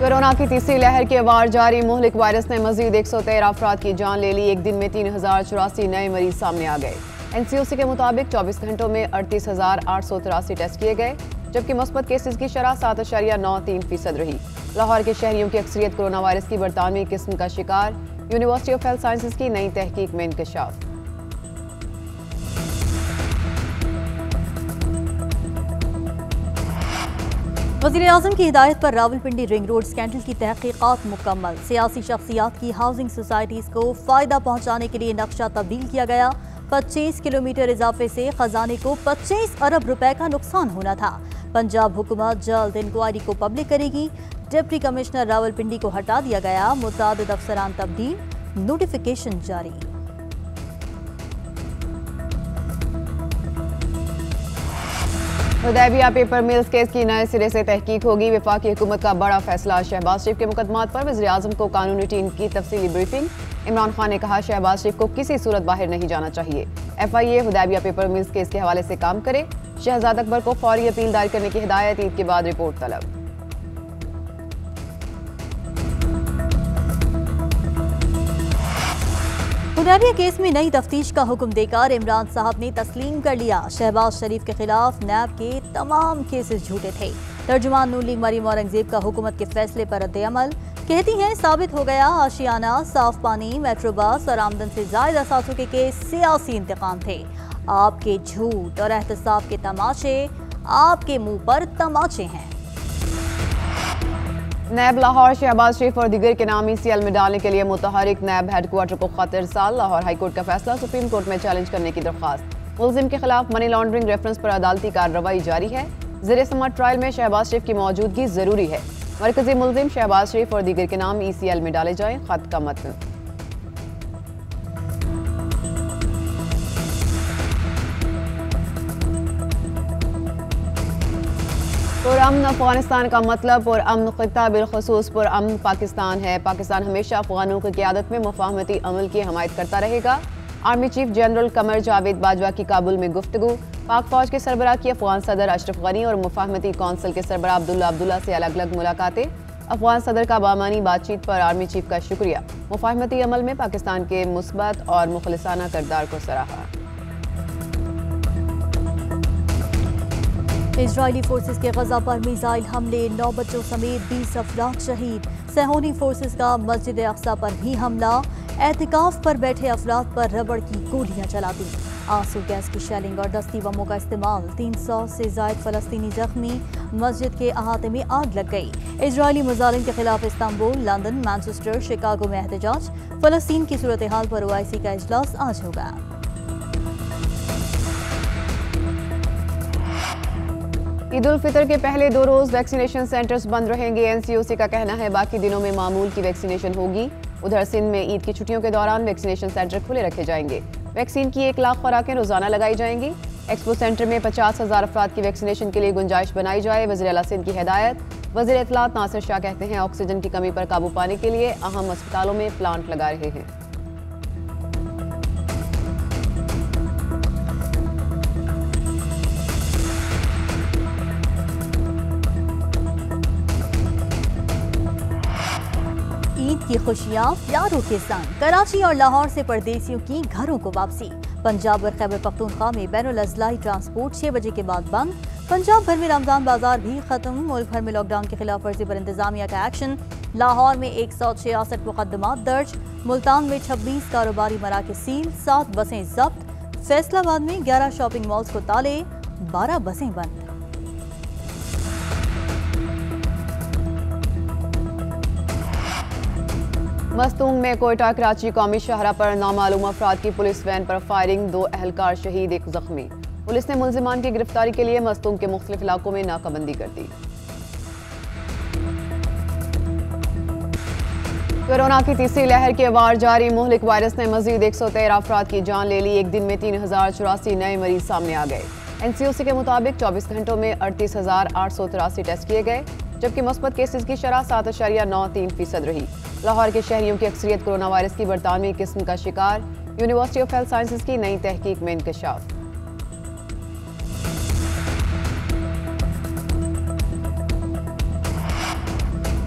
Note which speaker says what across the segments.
Speaker 1: Corona की तीसरी लहर के वार जारी। मुहलिक वायरस ने मजीद 113 अफराद की जान ले ली। एक दिन में 3084 नए मरीज सामने आ गए। NCOC के मुताबिक 24 घंटों में 38,883 टेस्ट किए गए, जबकि मुस्बत केसेस की शरह 7.93% रही। लाहौर के शहरियों की अक्सरियत कोरोना वायरस की बरतानवी किस्म का शिकार। यूनिवर्सिटी ऑफ हेल्थ साइंसेज की नई तहकीक में इंकशाफ।
Speaker 2: वज़ीर-ए-आज़म की हिदायत पर रावलपिंडी रिंग रोड स्कैंडल की तहकीकात मुकम्मल। सियासी शख्सियात की हाउसिंग सोसाइटीज़ को फ़ायदा पहुँचाने के लिए नक्शा तब्दील किया गया। 25 किलोमीटर इजाफे से खजाने को 25 अरब रुपए का नुकसान होना था। पंजाब हुकूमत जल्द इंक्वायरी को पब्लिक करेगी। डिप्टी कमिश्नर रावलपिंडी को हटा दिया गया। मुतादिद अफसरान तब्दील, नोटिफिकेशन जारी।
Speaker 1: हुदैबिया पेपर मिल्स केस की नए सिरे से तहकीक होगी। वफाकी हुकूमत का बड़ा फैसला। शहबाज शरीफ के मुकदमात पर वज़ीर-ए-आज़म को कानूनी टीम की तफसीली ब्रीफिंग। इमरान खान ने कहा, शहबाज शरीफ को किसी सूरत बाहर नहीं जाना चाहिए। FIA Hudaibiya paper mills case के हवाले से काम करे। शहजाद अकबर को फौरी अपील दायर करने की हिदायत। ईद के बाद रिपोर्ट तलब।
Speaker 2: हुदैबिया केस में नई तफ्तीश का हुक्म देकर इमरान साहब ने तस्लीम कर लिया। शहबाज शरीफ के खिलाफ नैब के तमाम केसेस झूठे थे। तर्जुमान नून लीग मरियम औरंगजेब का हुकूमत के फैसले पर रद्द-ए-अमल। कहती हैं, साबित हो गया आशियाना, साफ पानी, मेट्रो बस और आमदन से ज़ायद असासों के केस सियासी इंतकाम थे। आपके झूठ और एहतसाब के तमाचे आपके मुंह पर तमाचे हैं।
Speaker 1: नैब लाहौर शहबाज शरीफ और दीगर के नाम ECL में डालने के लिए मुतहरिक नैब हेडक्वार्टर को खत इरसाल। लाहौर हाईकोर्ट का फैसला सुप्रीम कोर्ट में चैलेंज करने की दरख्वास्त। मुलजिम के खिलाफ मनी लॉन्ड्रिंग रेफरेंस पर अदालती कार्रवाई जारी है। ज़ेर समाअत ट्रायल में शहबाज शरीफ की मौजूदगी जरूरी है। मरकजी मुलजिम शहबाज शरीफ और दीगर के नाम ECL में डाले जाएं। खत का मतन। पुरअमन अफगानिस्तान का मतलब पुरअमन खित्ता बिलखुसूस पुरअमन पाकिस्तान है। पाकिस्तान हमेशा अफगानों की क़यादत में मुफाहमती अमल की हमायत करता रहेगा। Army chief general Qamar Javed Bajwa की काबुल में गुफ्तगू। पाक फौज के सरबराह की अफगान सदर अशरफ गनी और मुफाहमती कौंसिल के सरबराह अब्दुल्ला से अलग अलग मुलाकातें। अफगान सदर का बामानी बातचीत पर आर्मी चीफ का शुक्रिया। मुफाहमती अमल में पाकिस्तान के मुस्बत और मुखलिसाना किरदार को सराहा।
Speaker 2: इजरायली फोर्सेस के गजा पर मिसाइल हमले, 9 बच्चों समेत 20 अफराद शहीद। सेहोनी फोर्सेस का मस्जिद अक्सा पर भी हमला। एहतिकाफ पर बैठे अफराद पर रबड़ की गोलियां चला दी। आंसू गैस की शेलिंग और दस्ती बमों का इस्तेमाल। 300 से जायद फलस्तीनी जख्मी। मस्जिद के अहाते में आग लग गई। इजरायली मुजालिम के खिलाफ इस्तांबुल, लंदन, मैनचेस्टर, शिकागो में एहतजाज। फलस्तीन की सूरत हाल पर OIC का इजलास आज होगा।
Speaker 1: ईद उल फितर के पहले 2 रोज वैक्सीनेशन सेंटर्स बंद रहेंगे। NCOC का कहना है, बाकी दिनों में मामूल की वैक्सीनेशन होगी। उधर सिंध में ईद की छुट्टियों के दौरान वैक्सीनेशन सेंटर खुले रखे जाएंगे। वैक्सीन की 1 लाख खुराकें रोजाना लगाई जाएंगी। एक्सपो सेंटर में 50,000 अफराद की वैक्सीनेशन के लिए गुंजाइश बनाई जाए। वज़ीर आला सिंध की हिदायत। वज़ीर इत्तलात नासिर शाह कहते हैं, ऑक्सीजन की कमी पर काबू पाने के लिए अहम अस्पतालों में प्लांट लगा रहे हैं।
Speaker 2: ईद की खुशियां प्यारों के संग। कराची और लाहौर से परदेसियों की घरों को वापसी। पंजाब और खैबर पख्तूनख्वा में बैनुल अज़लाई ट्रांसपोर्ट 6 बजे के बाद बंद। पंजाब भर में रमजान बाजार भी खत्म। मुल्क भर में लॉकडाउन की खिलाफ वर्जी पर इंतजामिया का एक्शन। लाहौर में 166 मुकदमात दर्ज। मुल्तान में 26 कारोबारी मराकज़ सील, 7 बसें जब्त। फैसलाबाद में 11 शॉपिंग मॉल्स को ताले, 12 बसें बंद।
Speaker 1: मस्तूंग में कोयटा कराची कौमी शाहरा पर नामालूम अफराद की पुलिस वैन पर फायरिंग। 2 एहलकार शहीद, 1 जख्मी। पुलिस ने मुलजिमान की गिरफ्तारी के लिए मस्तूंग के मुख्तलिफ इलाकों में नाकाबंदी कर दी। कोरोना की तीसरी लहर के वार जारी। मुहलिक वायरस ने मजीद 113 अफराद की जान ले ली। एक दिन में 3084 नए मरीज सामने आ गए। NCOC के मुताबिक 24 घंटों में 38,883 टेस्ट किए गए, जबकि मुस्बत केसेस की शरह 7.93% रही। लाहौर के शहरियों की अक्सरियत कोरोना वायरस की बरतानवी किस्म का शिकार। यूनिवर्सिटी ऑफ हेल्थ साइंसेज की नई तहकीक में इंकशाफ।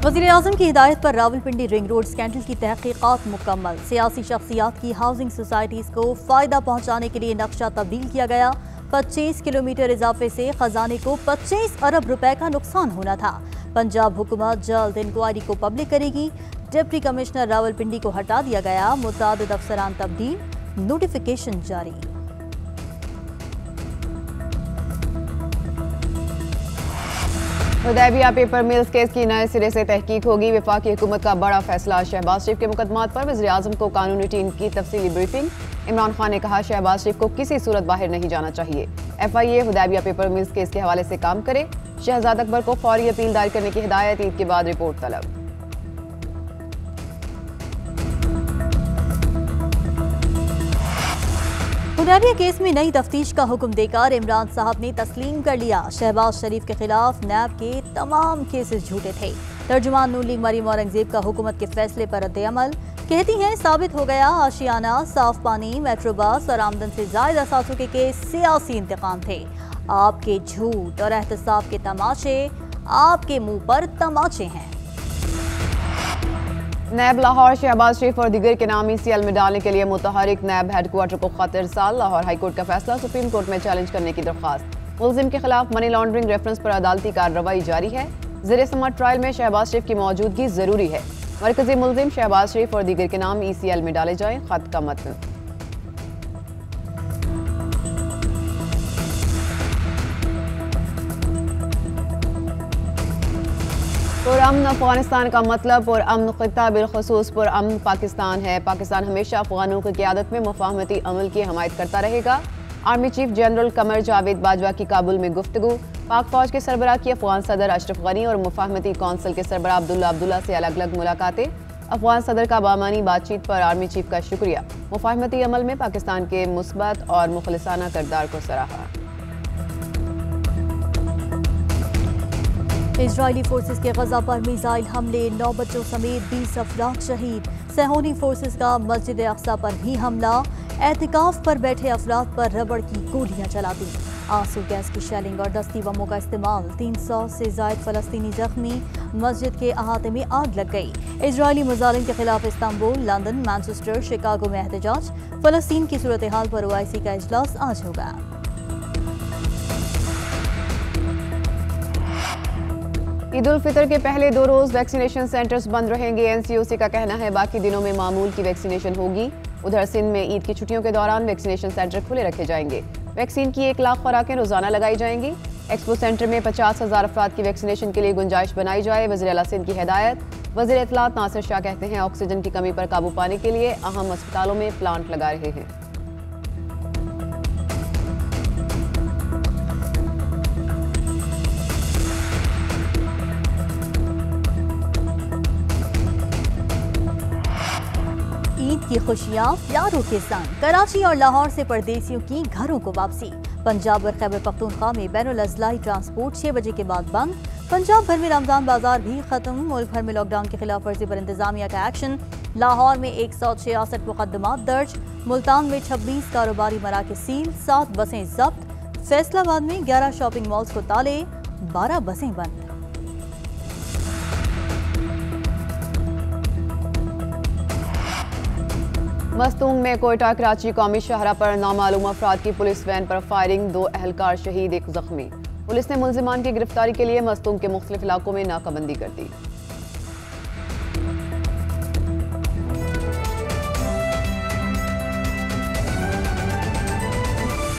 Speaker 2: वज़ीर-ए-आज़म की हिदायत पर रावलपिंडी रिंग रोड स्कैंडल की तहकीकात मुकम्मल। सियासी शख्सियात की हाउसिंग सोसाइटीज़ को फ़ायदा पहुँचाने के लिए नक्शा तब्दील किया गया। 25 किलोमीटर इजाफे से खजाने को 25 अरब रुपए का नुकसान होना था। पंजाब हुकूमत जल्द इंक्वायरी को पब्लिक करेगी। डिप्टी कमिश्नर रावलपिंडी को हटा दिया गया। मुतादिद अफसरान तब्दील, नोटिफिकेशन जारी।
Speaker 1: हुदैबिया पेपर मिल्स केस की नए सिरे से तहकीक होगी। वफाकी हुकूमत का बड़ा फैसला। शहबाज शरीफ के मुकदमात पर वज़ीर-ए-आज़म को कानूनी टीम की तफसीली ब्रीफिंग। इमरान खान ने कहा शहबाज शरीफ को किसी सूरत बाहर नहीं जाना चाहिए। FIA Hudaibiya paper mills case के हवाले से काम करे। शहजाद अकबर को फौरी अपील दायर करने की हिदायत। ईद के बाद रिपोर्ट तलब।
Speaker 2: हुदैबिया केस में नई तफ्तीश का हुक्म देकर इमरान साहब ने तस्लीम कर लिया। शहबाज शरीफ के खिलाफ नैब के तमाम केसेस झूठे थे। तर्जुमान नून लीग मरीम औरंगजेब का हुकूमत के फैसले पर रद्द-ए-अमल। कहती हैं साबित हो गया आशियाना, साफ पानी, मेट्रो बस और आमदन से ज़ायद असासों के केस सियासी इंतकाम थे। आपके झूठ और एहतसाब के तमाचे आपके मुंह पर तमाचे हैं।
Speaker 1: नैब लाहौर शहबाज शरीफ और दीगर के नाम ECL में डालने के लिए मुतहरिक नैब हेडक्वार्टर को खत इरसाल। लाहौर हाईकोर्ट का फैसला सुप्रीम कोर्ट में चैलेंज करने की दरख्वास्त। मुलजिम के खिलाफ मनी लॉन्ड्रिंग रेफरेंस पर अदालती कार्रवाई जारी है। ज़ेर समाअत ट्रायल में शहबाज शरीफ की मौजूदगी जरूरी है। मरकजी मुलजिम शहबाज शरीफ और दीगर के नाम ECL में डाले जाएं। खत का मतन। पुरअमन अफगानिस्तान का मतलब पुरअमन खित्ता बिलखुसूस पुरअमन पाकिस्तान है। पाकिस्तान हमेशा अफगानों की क़यादत में मुफाहमती अमल की हमायत करता रहेगा। Army chief general Qamar Javed Bajwa की काबुल में गुफ्तगू। पाक फौज के सरबराह की अफगान सदर अशरफ गनी और मुफाहमती कौंसिल के सरबराह अब्दुल्ला से अलग अलग मुलाकातें। अफगान सदर का बामानी बातचीत पर आर्मी चीफ का शुक्रिया। मुफाहमती अमल में पाकिस्तान के मुस्बत और मुखलिसाना किरदार को सराहा।
Speaker 2: इजरायली फोर्सेस के गजा पर मिसाइल हमले, 9 बच्चों समेत 20 अफराद शहीद। सेहोनी फोर्सेस का मस्जिद अक्सा पर भी हमला। एहतिकाफ पर बैठे अफराद पर रबड़ की गोलियां चला दी। आंसू गैस की शेलिंग और दस्ती बमों का इस्तेमाल। 300 से जायद फलस्तीनी जख्मी। मस्जिद के अहाते में आग लग गई। इजरायली मुजालिम के खिलाफ इस्तांबुल, लंदन, मैनचेस्टर, शिकागो में एहतजाज। फलस्तीन की सूरत हाल पर OIC का इजलास आज होगा। ईद उल फितर के पहले 2 रोज वैक्सीनेशन सेंटर्स बंद रहेंगे। NCOC का कहना है बाकी दिनों में मामूल की वैक्सीनेशन होगी। उधर सिंध में ईद की छुट्टियों के दौरान वैक्सीनेशन सेंटर खुले रखे जाएंगे। वैक्सीन की 1 लाख खुराकें रोजाना लगाई जाएंगी। एक्सपो सेंटर में 50,000 अफराद की वैक्सीनेशन के लिए गुंजाइश बनाई जाए। वज़ीर आला सिंध की हिदायत। वज़ीर इत्तलात नासिर शाह कहते हैं ऑक्सीजन की कमी पर काबू पाने के लिए अहम अस्पतालों में प्लांट लगा रहे हैं। ईद की खुशियां प्यारों के संग। कराची और लाहौर से परदेसियों की घरों को वापसी। पंजाब और खैबर पख्तूनख्वा में बैनुल अज़लाई ट्रांसपोर्ट 6 बजे के बाद बंद। पंजाब भर में रमजान बाजार भी खत्म। मुल्क भर में लॉकडाउन की खिलाफ वर्जी पर इंतजामिया का एक्शन। लाहौर में 166 मुकदमात दर्ज। मुल्तान में 26 कारोबारी मराकज़ सील, 7 बसें जब्त। फैसलाबाद में 11 शॉपिंग मॉल्स को ताले, 12 बसें बंद। मस्तूंग में कोयटा कराची कौमी शाहरा पर नामालूम अफराद की पुलिस वैन पर फायरिंग। 2 अहलकार शहीद, 1 जख्मी। पुलिस ने मुलजिमान की गिरफ्तारी के लिए मस्तूंग के मुख्तलिफ इलाकों में नाकाबंदी कर दी।